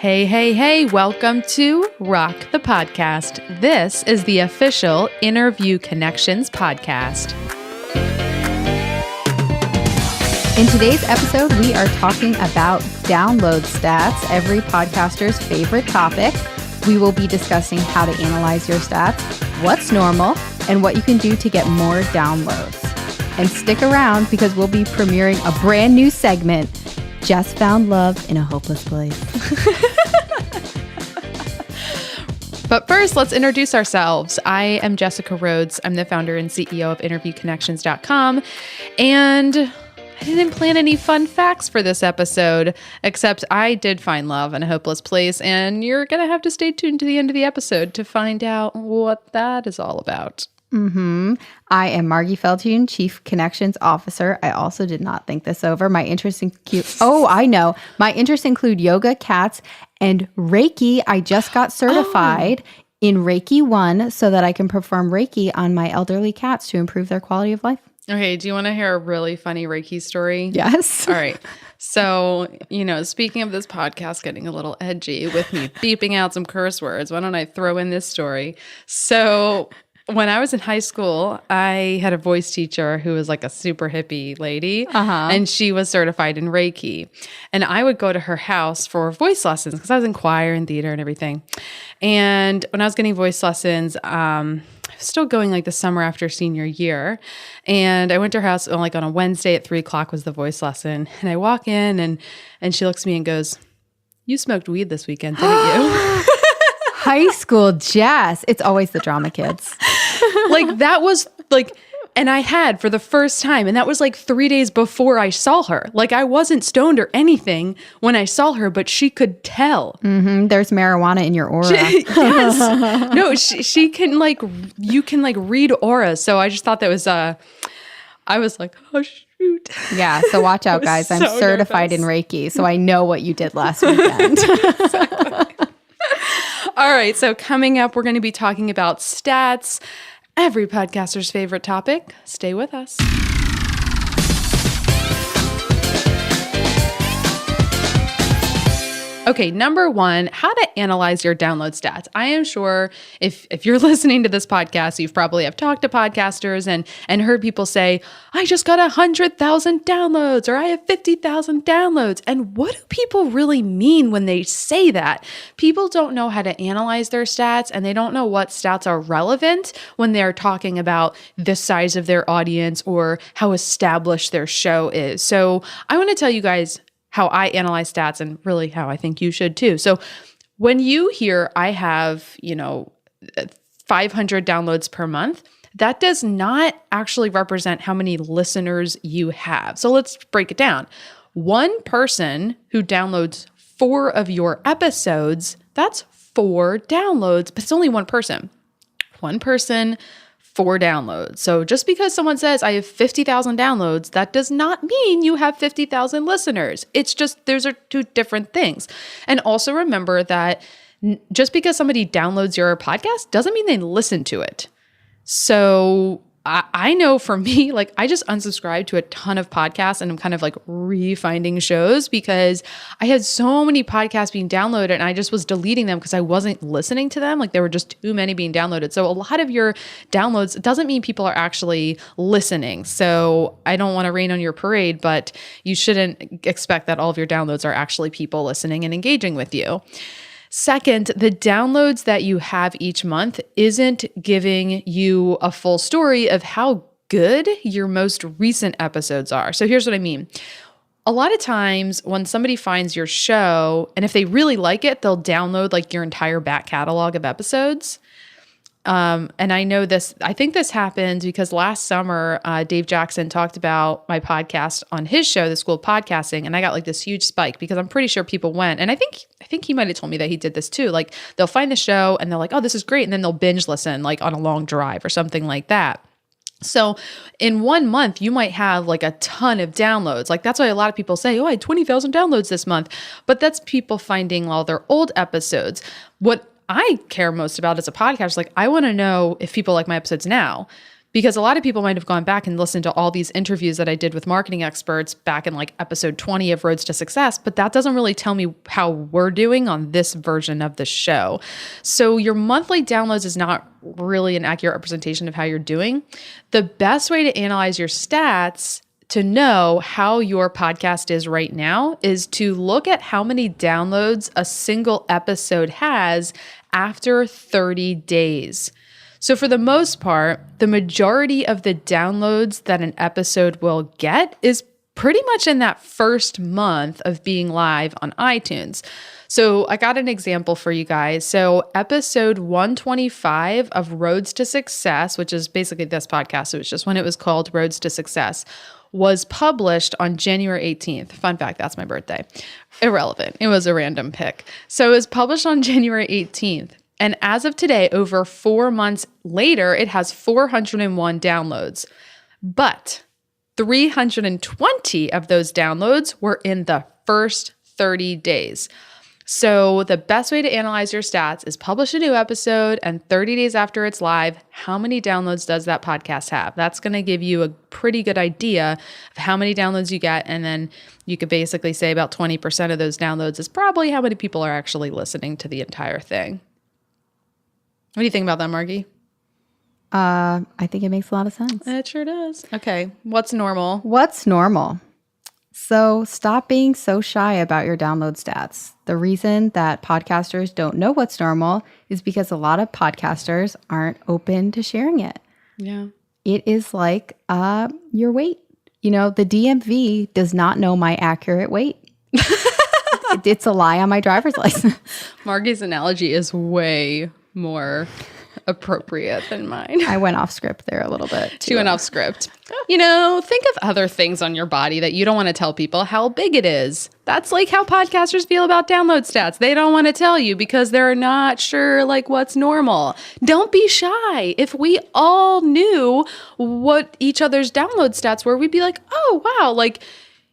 Hey, hey, hey, welcome to Rock the Podcast. This is the official Interview Connections podcast. In today's episode, we are talking about download stats, every podcaster's favorite topic. We will be discussing how to analyze your stats, what's normal, and what you can do to get more downloads. And stick around because we'll be premiering a brand new segment, Jess Found Love in a Hopeless Place. But first, let's introduce ourselves. I am Jessica Rhodes. I'm the founder and CEO of InterviewConnections.com. And I didn't plan any fun facts for this episode, except I did find love in a hopeless place. And you're going to have to stay tuned to the end of the episode to find out what that is all about. I am Margie Feldhune, Chief Connections Officer. I also did not think this over. My interests include, My interests include yoga, cats, and Reiki. I just got certified in Reiki 1 so that I can perform Reiki on my elderly cats to improve their quality of life. Okay, do you want to hear a really funny Reiki story? Yes. All right. So, speaking of this podcast getting a little edgy with me beeping out some curse words, why don't I throw in this story? So when I was in high school, I had a voice teacher who was like a super hippie lady, and she was certified in Reiki. And I would go to her house for voice lessons because I was in choir and theater and everything. And when I was getting voice lessons, I was still going like the summer after senior year. And I went to her house on a Wednesday at 3:00 was the voice lesson. And I walk in and she looks at me and goes, "You smoked weed this weekend, didn't you?" High school Jess. It's always the drama kids. That was and I had for the first time, and that was 3 days before I saw her. I wasn't stoned or anything when I saw her, but she could tell. There's marijuana in your aura. Yes. No, she can you can read auras. So I just thought that was, I was like, oh shoot. Yeah. So watch out, guys. I'm certified in Reiki, so I know what you did last weekend. Exactly. All right. So coming up, we're going to be talking about stats. Every podcaster's favorite topic. Stay with us. Okay, number one, how to analyze your download stats. I am sure if you're listening to this podcast, you've probably have talked to podcasters and heard people say, I just got 100,000 downloads or I have 50,000 downloads. And what do people really mean when they say that? People don't know how to analyze their stats and they don't know what stats are relevant when they're talking about the size of their audience or how established their show is. So I want to tell you guys how I analyze stats and really how I think you should too. So when you hear I have, 500 downloads per month, that does not actually represent how many listeners you have. So let's break it down. One person who downloads 4 of your episodes, that's 4 downloads, but it's only one person. One person, 4 downloads. So just because someone says I have 50,000 downloads, that does not mean you have 50,000 listeners. It's just, those are 2 different things. And also remember that just because somebody downloads your podcast doesn't mean they listen to it. So I know for me, I just unsubscribed to a ton of podcasts and I'm kind of refinding shows because I had so many podcasts being downloaded and I just was deleting them because I wasn't listening to them. There were just too many being downloaded. So a lot of your downloads, it doesn't mean people are actually listening. So I don't want to rain on your parade, but you shouldn't expect that all of your downloads are actually people listening and engaging with you. Second, the downloads that you have each month isn't giving you a full story of how good your most recent episodes are. So here's what I mean. A lot of times when somebody finds your show, and if they really like it, they'll download your entire back catalog of episodes. And I know this, I think this happened because last summer, Dave Jackson talked about my podcast on his show, The School of Podcasting, and I got this huge spike because I'm pretty sure people went. And I think he might've told me that he did this too. They'll find the show and they're like, oh, this is great. And then they'll binge listen on a long drive or something like that. So in 1 month, you might have a ton of downloads. That's why a lot of people say, oh, I had 20,000 downloads this month. But that's people finding all their old episodes. What I care most about as a podcast, I want to know if people like my episodes now. Because a lot of people might have gone back and listened to all these interviews that I did with marketing experts back in like episode 20 of Roads to Success, but that doesn't really tell me how we're doing on this version of the show. So your monthly downloads is not really an accurate representation of how you're doing. The best way to analyze your stats to know how your podcast is right now is to look at how many downloads a single episode has after 30 days. So for the most part, the majority of the downloads that an episode will get is pretty much in that first month of being live on iTunes. So I got an example for you guys. So episode 125 of Roads to Success, which is basically this podcast, so it's just when it was called Roads to Success, was published on January 18th. Fun fact, that's my birthday. Irrelevant. It was a random pick. So it was published on January 18th. And as of today, over 4 months later, it has 401 downloads. But 320 of those downloads were in the first 30 days. So the best way to analyze your stats is publish a new episode, and 30 days after it's live, how many downloads does that podcast have? That's going to give you a pretty good idea of how many downloads you get. And then you could basically say about 20% of those downloads is probably how many people are actually listening to the entire thing. What do you think about that, Margie? I think it makes a lot of sense. It sure does. Okay. What's normal? What's normal? So stop being so shy about your download stats. The reason that podcasters don't know what's normal is because a lot of podcasters aren't open to sharing it. Yeah. It is like your weight. You know, the DMV does not know my accurate weight. It's a lie on my driver's license. Margie's analogy is way more appropriate than mine. I went off script there a little bit. She went off script. You know, think of other things on your body that you don't want to tell people how big it is. That's like how podcasters feel about download stats. They don't want to tell you because they're not sure like what's normal. Don't be shy. If we all knew what each other's download stats were, we'd be like, oh, wow, like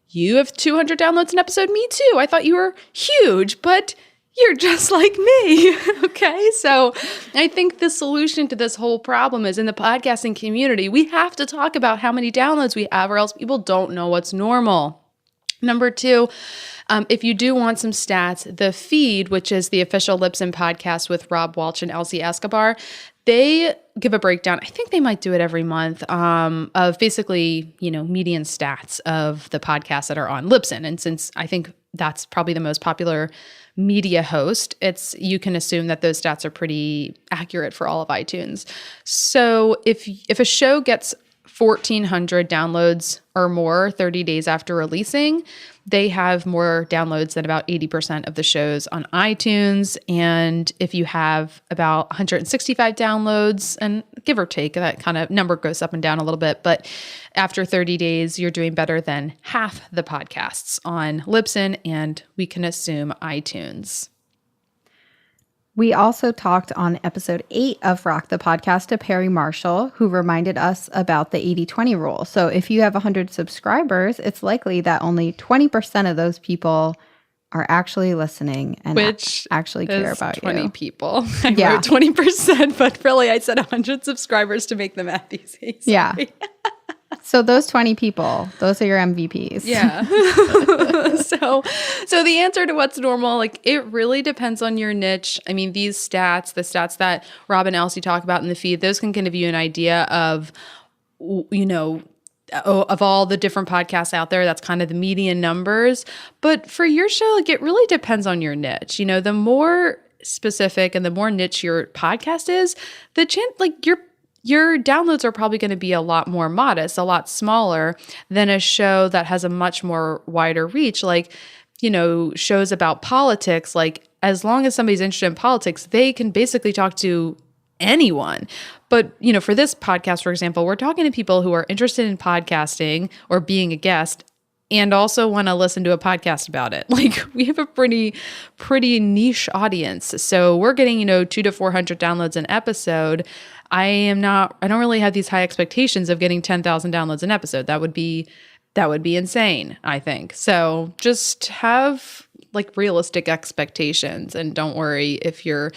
you have 200 downloads an episode. Me too. I thought you were huge, but you're just like me. Okay. So I think the solution to this whole problem is in the podcasting community, we have to talk about how many downloads we have or else people don't know what's normal. Number two, if you do want some stats, the feed, which is the official Libsyn podcast with Rob Walsh and Elsie Escobar, they give a breakdown. I think they might do it every month of basically, you know, median stats of the podcasts that are on Libsyn. And since I think that's probably the most popular media host, you can assume that those stats are pretty accurate for all of iTunes. So if a show gets 1,400 downloads or more 30 days after releasing, they have more downloads than about 80% of the shows on iTunes. And if you have about 165 downloads, and give or take, that kind of number goes up and down a little bit, but after 30 days, you're doing better than half the podcasts on Libsyn, and we can assume iTunes. We also talked on episode 8 of Rock the Podcast to Perry Marshall, who reminded us about the 80-20 rule. So if you have 100 subscribers, it's likely that only 20% of those people are actually listening and actually care about 20 you. people. I wrote 20%, but really I said 100 subscribers to make the math easy. Sorry. Yeah. So those 20 people, those are your MVPs. Yeah. So the answer to what's normal, like it really depends on your niche. I mean, these stats, the stats that Rob and Elsie talk about in the feed, those can kind of give you an idea of, you know, of all the different podcasts out there. That's kind of the median numbers. But for your show, like it really depends on your niche. You know, the more specific and the more niche your podcast is, the chance, like your downloads are probably going to be a lot more modest, a lot smaller than a show that has a much more wider reach. Like, you know, shows about politics, like as long as somebody's interested in politics, they can basically talk to anyone. But, you know, for this podcast, for example, we're talking to people who are interested in podcasting or being a guest and also want to listen to a podcast about it. Like we have a pretty niche audience. So we're getting, you know, 200 to 400 downloads an episode. I don't really have these high expectations of getting 10,000 downloads an episode. That would be insane, I think. So just have like realistic expectations and don't worry if your,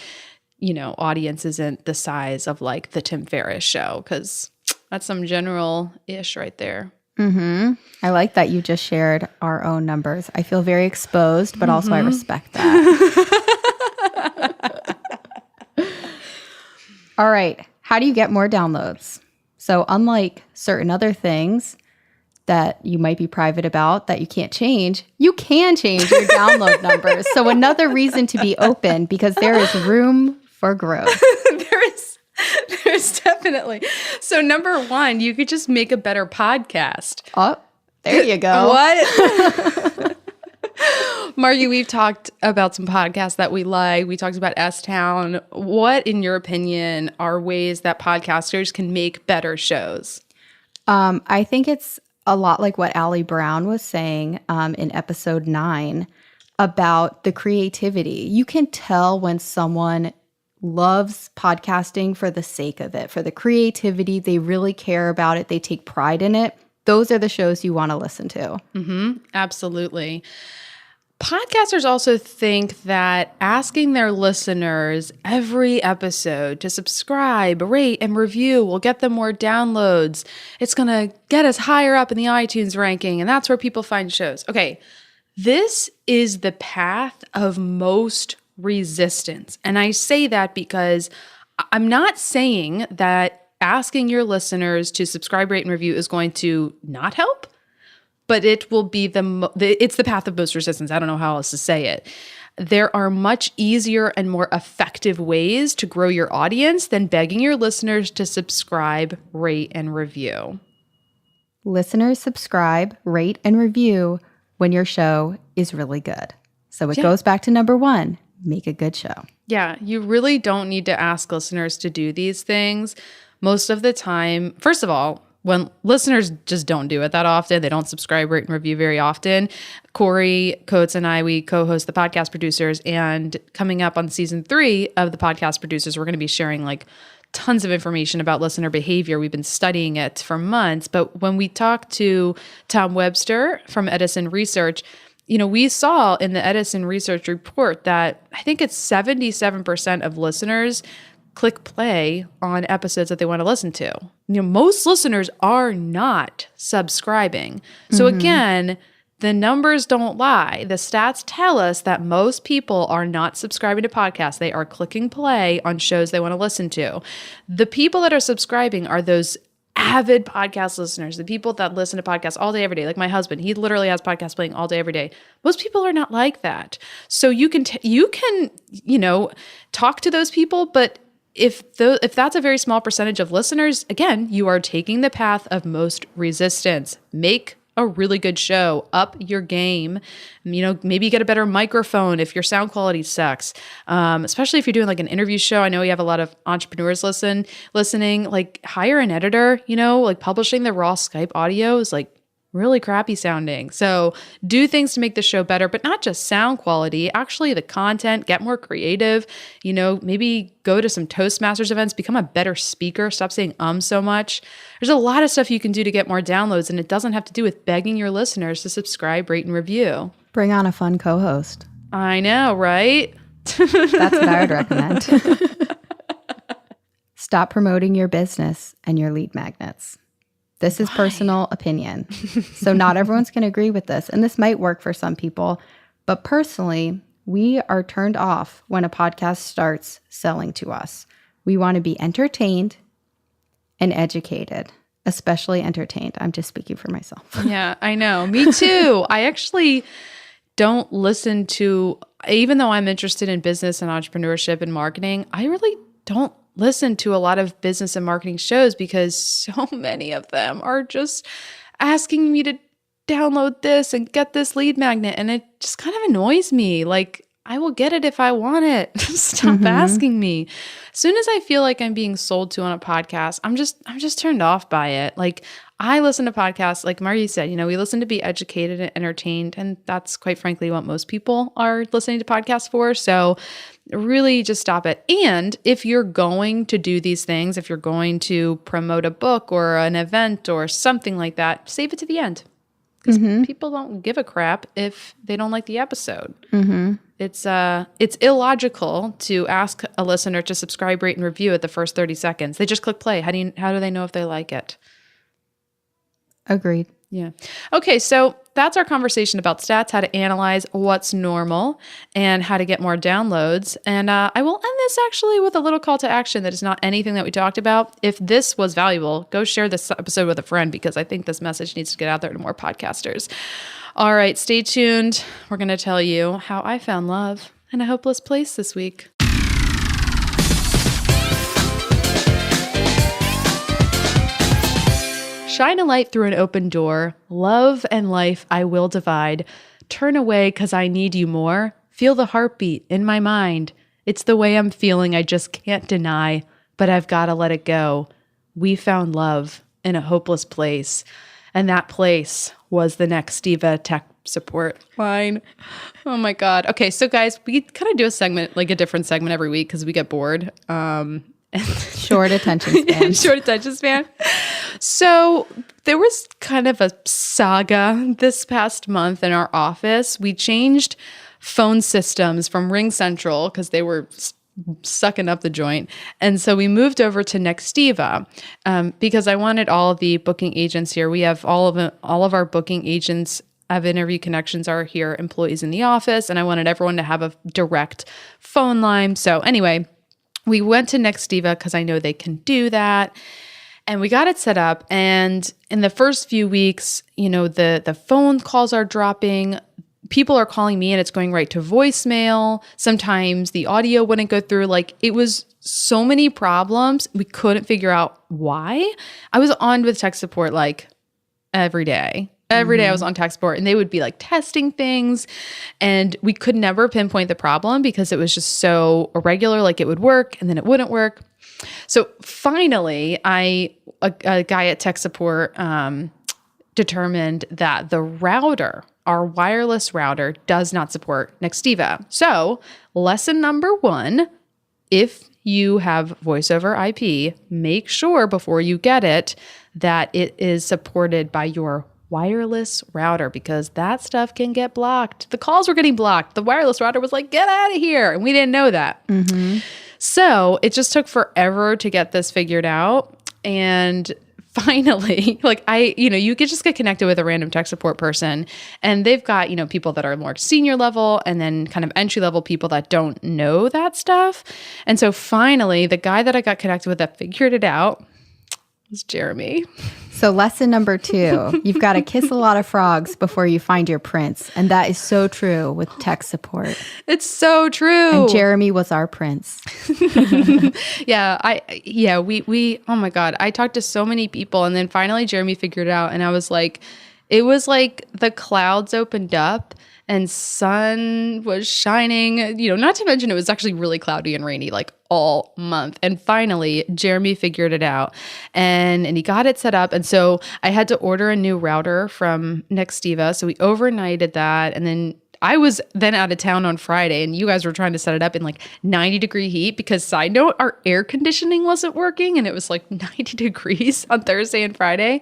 you know, audience isn't the size of like the Tim Ferriss show, because That's some general-ish right there. I like that you just shared our own numbers. I feel very exposed, but also I respect that. All right. How do you get more downloads? So unlike certain other things that you might be private about that you can't change, you can change your download numbers. So another reason to be open, because there is room for growth. There's definitely. So number one, you could just make a better podcast. Oh, there you go. What? Margie, we've talked about some podcasts that we like. We talked about S-Town. What, in your opinion, are ways that podcasters can make better shows? I think it's a lot like what Allie Brown was saying in episode 9 about the creativity. You can tell when someone loves podcasting for the sake of it, for the creativity. They really care about it. They take pride in it. Those are the shows you want to listen to. Absolutely. Podcasters also think that asking their listeners every episode to subscribe, rate, and review will get them more downloads. It's going to get us higher up in the iTunes ranking, and that's where people find shows. Okay, this is the path of most resistance. And I say that because I'm not saying that asking your listeners to subscribe, rate, and review is going to not help. But it will be it's the path of most resistance. I don't know how else to say it. There are much easier and more effective ways to grow your audience than begging your listeners to subscribe, rate, and review. Listeners subscribe, rate, and review when your show is really good. So it goes back to number one, make a good show. Yeah, you really don't need to ask listeners to do these things. Most of the time, first of all, when listeners just don't do it that often, they don't subscribe, rate, and review very often. Corey Coates and I, we co-host the Podcast Producers, and coming up on season 3 of the Podcast Producers, we're going to be sharing like tons of information about listener behavior. We've been studying it for months, but when we talked to Tom Webster from Edison Research, we saw in the Edison Research report that I think it's 77% of listeners click play on episodes that they want to listen to. Most listeners are not subscribing. So again, the numbers don't lie. The stats tell us that most people are not subscribing to podcasts. They are clicking play on shows they want to listen to. The people that are subscribing are those avid podcast listeners, the people that listen to podcasts all day, every day. Like my husband, he literally has podcasts playing all day, every day. Most people are not like that. So you can talk to those people, but if that's a very small percentage of listeners, again, you are taking the path of most resistance. Make a really good show, up your game. Maybe get a better microphone if your sound quality sucks. Especially if you're doing like an interview show. I know you have a lot of entrepreneurs listening. Like hire an editor. Like publishing the raw Skype audio is like really crappy sounding. So do things to make the show better, but not just sound quality, actually the content, get more creative, maybe go to some Toastmasters events, become a better speaker, stop saying so much. There's a lot of stuff you can do to get more downloads, and it doesn't have to do with begging your listeners to subscribe, rate, and review. Bring on a fun co-host. I know, right? That's what I would recommend. Stop promoting your business and your lead magnets. This is personal opinion. So not everyone's going to agree with this. And this might work for some people. But personally, we are turned off when a podcast starts selling to us. We want to be entertained and educated, especially entertained. I'm just speaking for myself. Yeah, I know. Me too. I actually don't listen to, even though I'm interested in business and entrepreneurship and marketing, I really don't listen to a lot of business and marketing shows because so many of them are just asking me to download this and get this lead magnet. And it just kind of annoys me. Like, I will get it if I want it. Stop asking me. As soon as I feel like I'm being sold to on a podcast, I'm just turned off by it. Like, I listen to podcasts, like Margie said, we listen to be educated and entertained. And that's quite frankly what most people are listening to podcasts for. So really just stop it. And if you're going to do these things, if you're going to promote a book or an event or something like that, save it to the end. Because people don't give a crap if they don't like the episode. It's illogical to ask a listener to subscribe, rate, and review at the first 30 seconds. They just click play. How do they know if they like it? Agreed. Yeah. Okay, so that's our conversation about stats, how to analyze what's normal, and how to get more downloads. And I will end this actually with a little call to action that is not anything that we talked about. If this was valuable, go share this episode with a friend, because I think this message needs to get out there to more podcasters. All right, stay tuned. We're going to tell you how I found love in a hopeless place this week. Shine a light through an open door. Love and life I will divide. Turn away 'cause I need you more. Feel the heartbeat in my mind. It's the way I'm feeling I just can't deny, but I've got to let it go. We found love in a hopeless place. And that place was the Nextiva tech support line. Oh my God. Okay, so guys, we kind of do a segment, like a different segment every week because we get bored. Short attention span. Short attention span. So there was kind of a saga this past month in our office. We changed phone systems from Ring Central because they were sucking up the joint. And so we moved over to Nextiva because I wanted all of the booking agents here. We have all of our booking agents of Interview Connections are here, employees in the office, and I wanted everyone to have a direct phone line. So anyway, we went to Nextiva because I know they can do that. And we got it set up. And in the first few weeks, the phone calls are dropping. People are calling me and it's going right to voicemail. Sometimes the audio wouldn't go through. Like, it was so many problems. We couldn't figure out why. I was on with tech support like every day. Every day I was on tech support, and they would be like testing things, and we could never pinpoint the problem because it was just so irregular. Like, it would work and then it wouldn't work. So finally, a guy at tech support determined that the router, our wireless router, does not support Nextiva. So lesson number 1, if you have voice over IP, make sure before you get it that it is supported by your wireless router, because that stuff can get blocked. The calls were getting blocked. The wireless router was like, get out of here. And we didn't know that. So it just took forever to get this figured out. And finally, you could just get connected with a random tech support person, and they've got, people that are more senior level and then kind of entry level people that don't know that stuff. And so finally, the guy that I got connected with that figured it out was Jeremy. So lesson number 2, you've got to kiss a lot of frogs before you find your prince. And that is so true with tech support. It's so true. And Jeremy was our prince. We oh my God, I talked to so many people, and then finally Jeremy figured it out, and I was like, it was like the clouds opened up and sun was shining, not to mention it was actually really cloudy and rainy like all month. And finally, Jeremy figured it out and he got it set up. And so I had to order a new router from Nextiva. So we overnighted that. And then I was then out of town on Friday, and you guys were trying to set it up in like 90-degree heat because, side note, our air conditioning wasn't working and it was like 90 degrees on Thursday and Friday.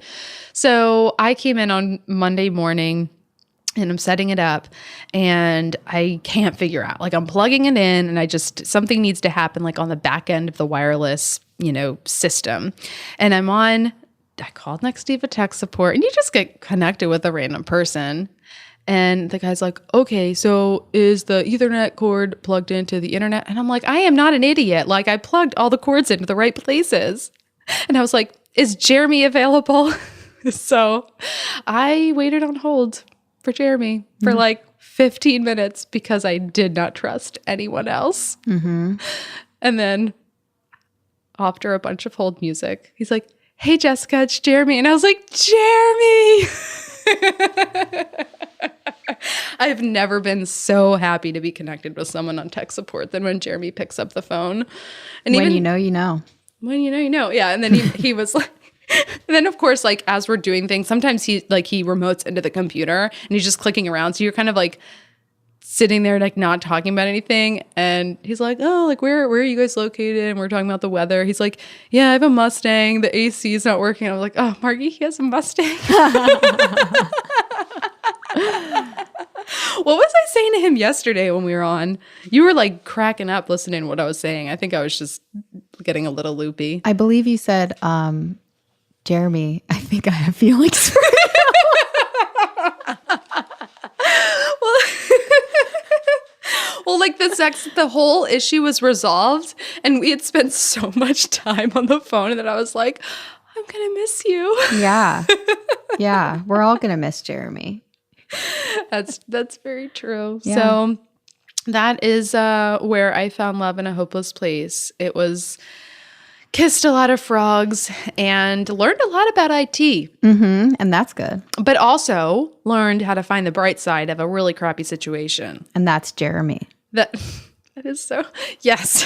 So I came in on Monday morning and I'm setting it up, and I can't figure out, like, I'm plugging it in, and something needs to happen like on the back end of the wireless, system. And I called Nextiva tech support, and you just get connected with a random person. And the guy's like, okay, so is the Ethernet cord plugged into the internet? And I'm like, I am not an idiot. Like, I plugged all the cords into the right places. And I was like, is Jeremy available? So I waited on hold for Jeremy for like 15 minutes because I did not trust anyone else. And then after a bunch of hold music, he's like, hey, Jessica, it's Jeremy. And I was like, Jeremy! I've never been so happy to be connected with someone on tech support than when Jeremy picks up the phone. And when you know, you know. When you know, you know. Yeah. And then he was like, and then of course, like, as we're doing things, sometimes he remotes into the computer and he's just clicking around. So you're kind of like sitting there, like, not talking about anything. And he's like, oh, like, where are you guys located? And we're talking about the weather. He's like, yeah, I have a Mustang. The AC is not working. I was like, oh, Margie, he has a Mustang. What was I saying to him yesterday when we were on? You were like cracking up listening to what I was saying. I think I was just getting a little loopy. I believe you said, Jeremy, I think I have feelings for you. Well, like the whole issue was resolved, and we had spent so much time on the phone that I was like, I'm gonna miss you. Yeah. Yeah. We're all going to miss Jeremy. That's very true. Yeah. So that is where I found love in a hopeless place. It was kissed a lot of frogs and learned a lot about IT. Mm-hmm. And that's good. But also learned how to find the bright side of a really crappy situation. And that's Jeremy. That is so, yes.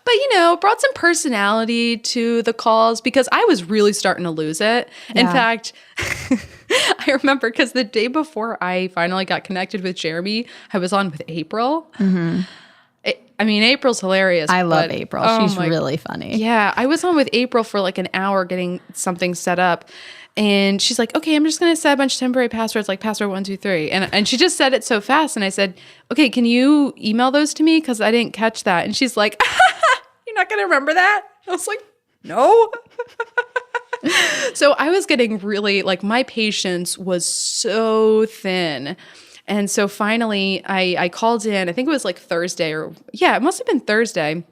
But, brought some personality to the calls because I was really starting to lose it. Yeah. In fact, I remember because the day before I finally got connected with Jeremy, I was on with April. Mm-hmm. April's hilarious. I love April. She's really funny. Yeah. I was on with April for like an hour getting something set up. And she's like, okay, I'm just going to set a bunch of temporary passwords, like password 123. And she just said it so fast. And I said, okay, can you email those to me? Because I didn't catch that. And she's like, you're not going to remember that? I was like, no. So I was getting really, like, my patience was so thin. And so finally I called in, I think it was like Thursday it must have been Thursday.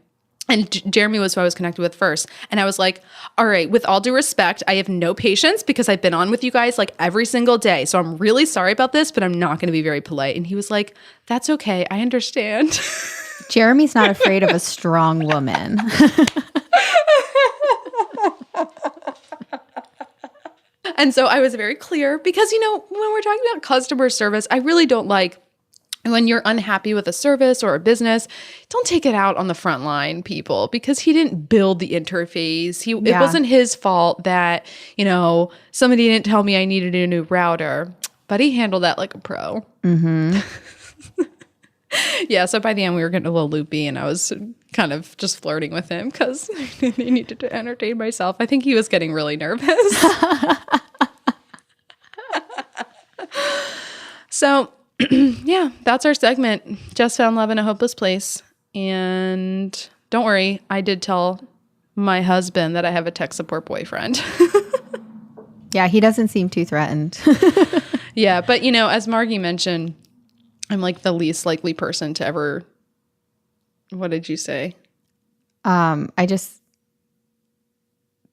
And Jeremy was who I was connected with first. And I was like, all right, with all due respect, I have no patience because I've been on with you guys like every single day. So I'm really sorry about this, but I'm not going to be very polite. And he was like, that's okay. I understand. Jeremy's not afraid of a strong woman. And so I was very clear because, when we're talking about customer service, I really don't like when you're unhappy with a service or a business, don't take it out on the front line people because he didn't build the interface. It wasn't his fault that, somebody didn't tell me I needed a new router, but he handled that like a pro. Mm-hmm. Yeah, so by the end we were getting a little loopy and I was kind of just flirting with him because I needed to entertain myself. I think he was getting really nervous. So yeah, that's our segment. Jess found love in a hopeless place. And don't worry, I did tell my husband that I have a tech support boyfriend. Yeah, he doesn't seem too threatened. Yeah, but as Margie mentioned, I'm like the least likely person to ever, what did you say?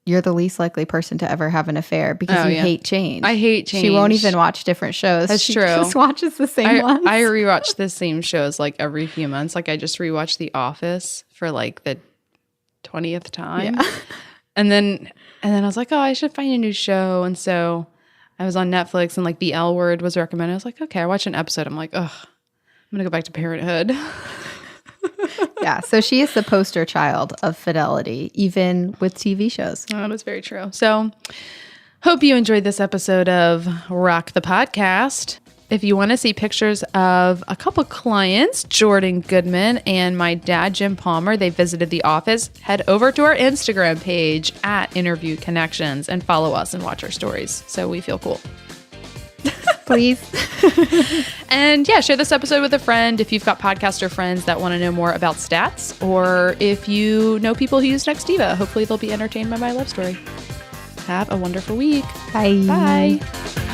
You're the least likely person to ever have an affair because you hate change. I hate change. She won't even watch different shows. That's she true. Just watches the same ones. I rewatch the same shows like every few months. Like I just rewatched The Office for like the 20th time. Yeah. And then I was like, oh, I should find a new show. And so I was on Netflix and like The L Word was recommended. I was like, okay, I watched an episode. I'm like, ugh, I'm going to go back to Parenthood. Yeah, so she is the poster child of fidelity, even with TV shows. Oh, that is very true. So hope you enjoyed this episode of Rock the Podcast. If you want to see pictures of a couple clients, Jordan Goodman and my dad, Jim Palmer, they visited the office, head over to our Instagram page at Interview Connections and follow us and watch our stories so we feel cool. Please. And yeah, share this episode with a friend if you've got podcaster friends that want to know more about stats, or if you know people who use Nextiva. Hopefully they'll be entertained by my love story. Have a wonderful week. Bye. Bye.